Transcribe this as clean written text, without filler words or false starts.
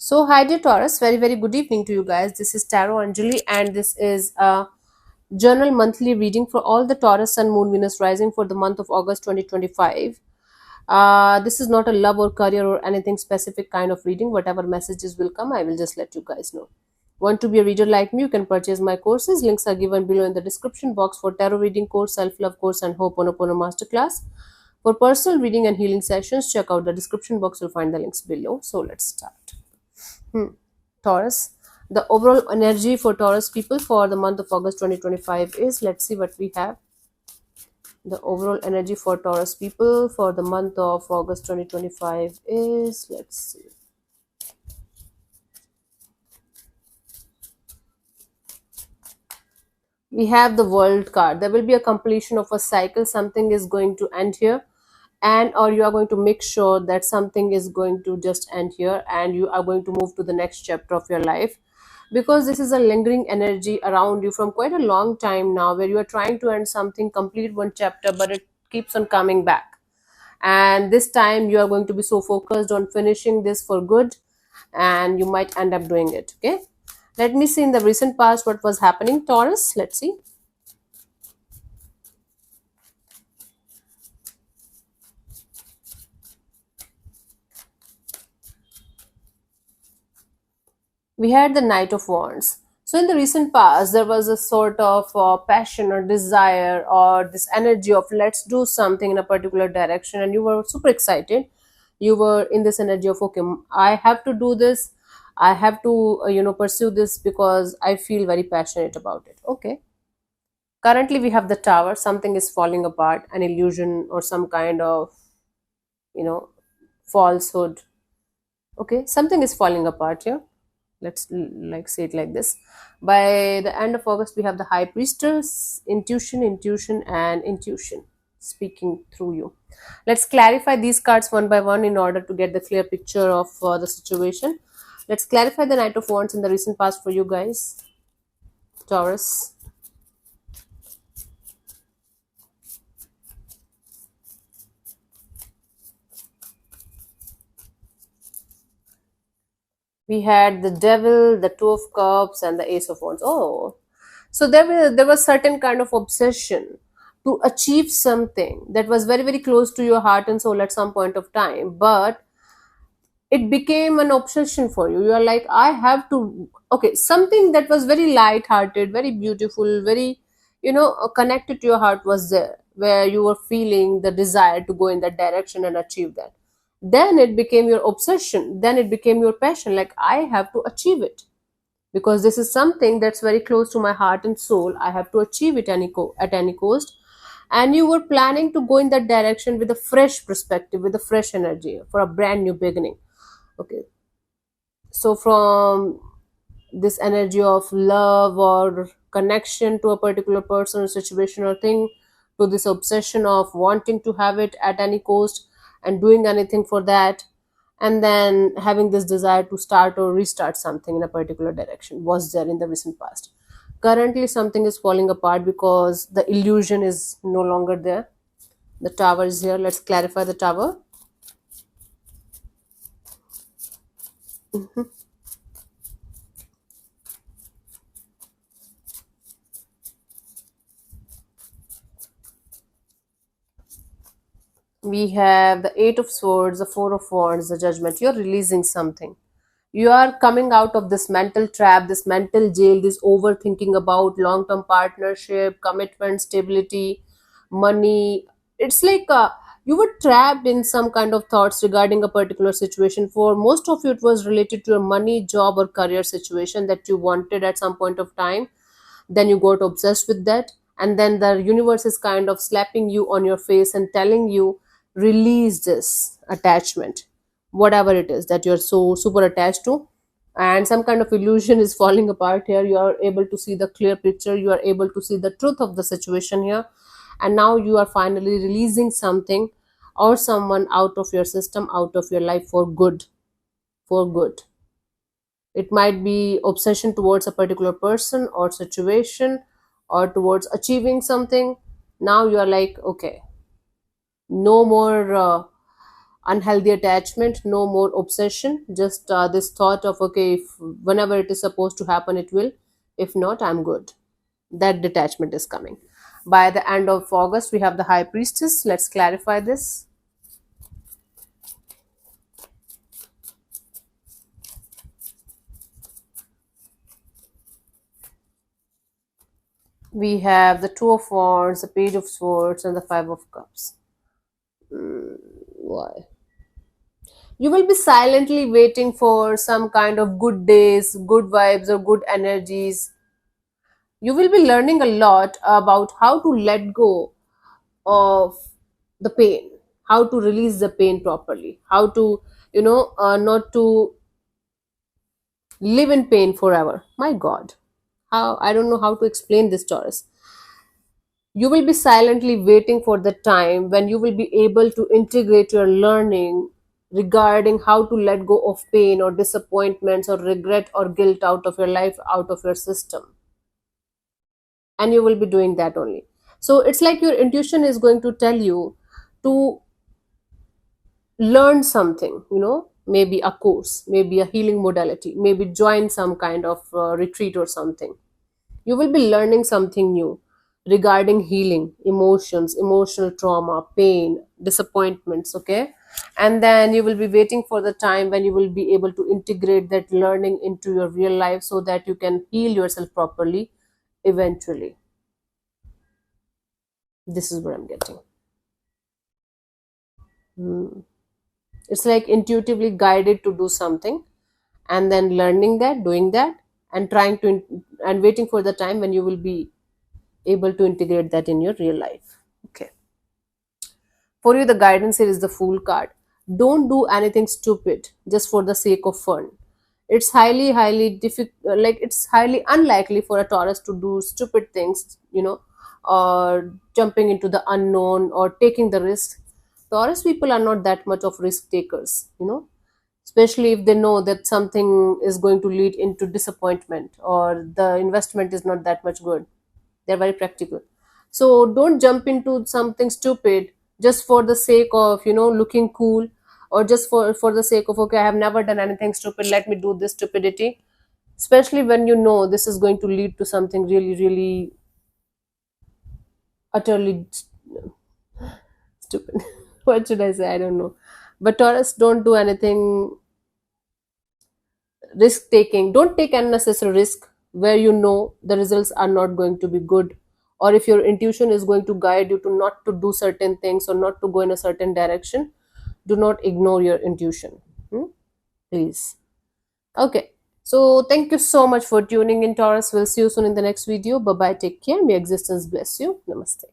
So, hi dear Taurus, very good evening to you guys. This is Tarot Anjali, and this is a journal monthly reading for all the Taurus Sun, Moon, Venus rising for the month of August 2025. This is not a love or career or anything specific kind of reading. Whatever messages will come, I will just let you guys know. Want to be a reader like me? You can purchase my courses. Links are given below in the description box for tarot reading course, self love course, and Ho'oponopono masterclass. For personal reading and healing sessions, check out the description box. You'll find the links below. So let's start. Hmm. Taurus. The overall energy for Taurus people for the month of August 2025 is, let's see what we have. The overall energy for Taurus people for the month of August 2025 is, let's see. We have the World card. There will be a completion of a cycle. Something is going to end here, and or you are going to make sure that something is going to just end here and you are going to move to the next chapter of your life, because this is a lingering energy around you from quite a long time now, where you are trying to end something, complete one chapter, but it keeps on coming back. And this time you are going to be so focused on finishing this for good, and you might end up doing it. Okay, let me see in the recent past what was happening, Taurus. Let's see. We had the Knight of Wands. So, in the recent past, there was a sort of passion or desire or this energy of let's do something in a particular direction, and you were super excited. You were in this energy of, okay, I have to do this, I have to, pursue this because I feel very passionate about it. Okay. Currently, we have the Tower, something is falling apart, an illusion or some kind of, you know, falsehood. Okay, something is falling apart here. Let's like say it like this. By the end of August, we have the High Priestess, intuition and intuition speaking through you. Let's clarify these cards one by one in order to get the clear picture of the situation. Let's clarify the Knight of Wands in the recent past for you guys, Taurus. We had the Devil, the Two of Cups, and the Ace of Wands. Oh, so there was certain kind of obsession to achieve something that was very close to your heart and soul at some point of time, but it became an obsession for you. You are like, I have to. Okay, something that was very light hearted, very beautiful, very connected to your heart was there, where you were feeling the desire to go in that direction and achieve that. Then it became your obsession, then it became your passion, like I have to achieve it because this is something that's very close to my heart and soul. I have to achieve it at any cost. And you were planning to go in that direction with a fresh perspective, with a fresh energy for a brand new beginning. Okay, so from this energy of love or connection to a particular person or situation or thing, to this obsession of wanting to have it at any cost and doing anything for that, and then having this desire to start or restart something in a particular direction was there in the recent past. Currently something is falling apart because the illusion is no longer there. The Tower is here. Let's clarify the Tower. We have the Eight of Swords, the Four of Wands, the Judgment. You're releasing something. You are coming out of this mental trap, this mental jail, this overthinking about long term partnership, commitment, stability, money. It's like you were trapped in some kind of thoughts regarding a particular situation. For most of you, it was related to a money, job, or career situation that you wanted at some point of time. Then you got obsessed with that, and then the universe is kind of slapping you on your face and telling you, release this attachment, whatever it is that you're so super attached to. And some kind of illusion is falling apart here. You are able to see the clear picture, you are able to see the truth of the situation here, and now you are finally releasing something or someone out of your system, out of your life for good. For good, it might be obsession towards a particular person or situation, or towards achieving something. Now you are like, okay, no more unhealthy attachment, no more obsession, just this thought of, okay, if whenever it is supposed to happen, it will. If not, I'm good. That detachment is coming. By the end of August, we have the High Priestess. Let's clarify this. We have the Two of Wands, the Page of Swords, and the Five of Cups. Why? You will be silently waiting for some kind of good days, good vibes, or good energies. You will be learning a lot about how to let go of the pain, how to release the pain properly, how to, not to live in pain forever. My God, how, I don't know how to explain this, Taurus. You will be silently waiting for the time when you will be able to integrate your learning regarding how to let go of pain or disappointments or regret or guilt out of your life, out of your system. And you will be doing that only. So it's like your intuition is going to tell you to learn something, maybe a course, maybe a healing modality, maybe join some kind of retreat or something. You will be learning something new regarding healing, emotions, emotional trauma, pain, disappointments, okay? And then you will be waiting for the time when you will be able to integrate that learning into your real life so that you can heal yourself properly eventually. This is what I'm getting. It's like intuitively guided to do something, and then learning that, doing that, and trying to and waiting for the time when you will be able to integrate that in your real life. Okay. For you, the guidance here is the Fool card. Don't do anything stupid just for the sake of fun. It's highly difficult, like it's highly unlikely for a Taurus to do stupid things, or jumping into the unknown or taking the risk. Taurus people are not that much of risk takers, especially if they know that something is going to lead into disappointment or the investment is not that much good. They're very practical. So don't jump into something stupid just for the sake of, looking cool, or just for the sake of, okay, I have never done anything stupid, let me do this stupidity. Especially when you know this is going to lead to something really, really utterly stupid. What should I say? I don't know. But Taurus, don't do anything risk taking. Don't take unnecessary risk where you know the results are not going to be good, or if your intuition is going to guide you to not to do certain things or not to go in a certain direction, do not ignore your intuition. Hmm? Please. Okay, so thank you so much for tuning in, Taurus. We'll see you soon in the next video. Bye bye, take care, may existence bless you. Namaste.